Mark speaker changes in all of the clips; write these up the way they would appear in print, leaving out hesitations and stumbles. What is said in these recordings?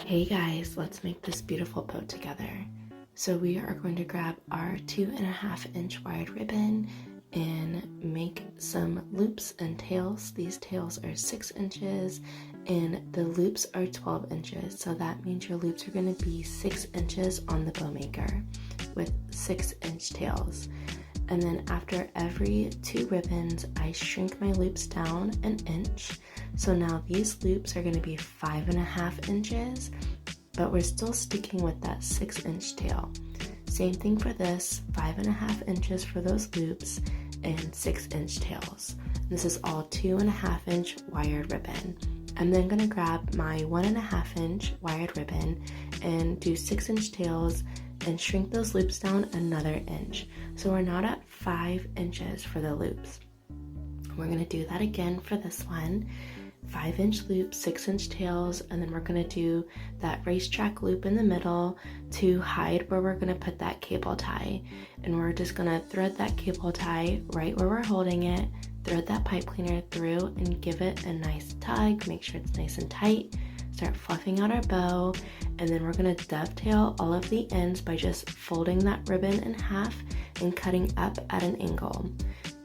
Speaker 1: Hey guys, let's make this beautiful bow together. So we are going to grab our 2.5-inch wide ribbon and make some loops and tails. These tails are 6 inches and the loops are 12 inches. So that means your loops are going to be 6 inches on the bow maker with 6-inch tails. And then after every 2 ribbons, I shrink my loops down 1 inch. So now these loops are going to be 5.5 inches, but we're still sticking with that 6-inch tail. Same thing for this, 5.5 inches for those loops and 6-inch tails. This is all 2.5-inch wired ribbon. I'm then going to grab my 1.5-inch wired ribbon and do 6-inch tails and shrink those loops down another inch. So we're now at 5 inches for the loops. We're going to do that again for this one. 5-inch loops, 6-inch tails, and then we're going to do that racetrack loop in the middle to hide where we're going to put that cable tie. And we're just going to thread that cable tie right where we're holding it, thread that pipe cleaner through and give it a nice tug, make sure it's nice and tight. Start fluffing out our bow, and then we're going to dovetail all of the ends by just folding that ribbon in half and cutting up at an angle.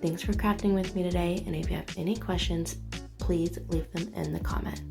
Speaker 1: Thanks for crafting with me today, and if you have any questions, please leave them in the comment.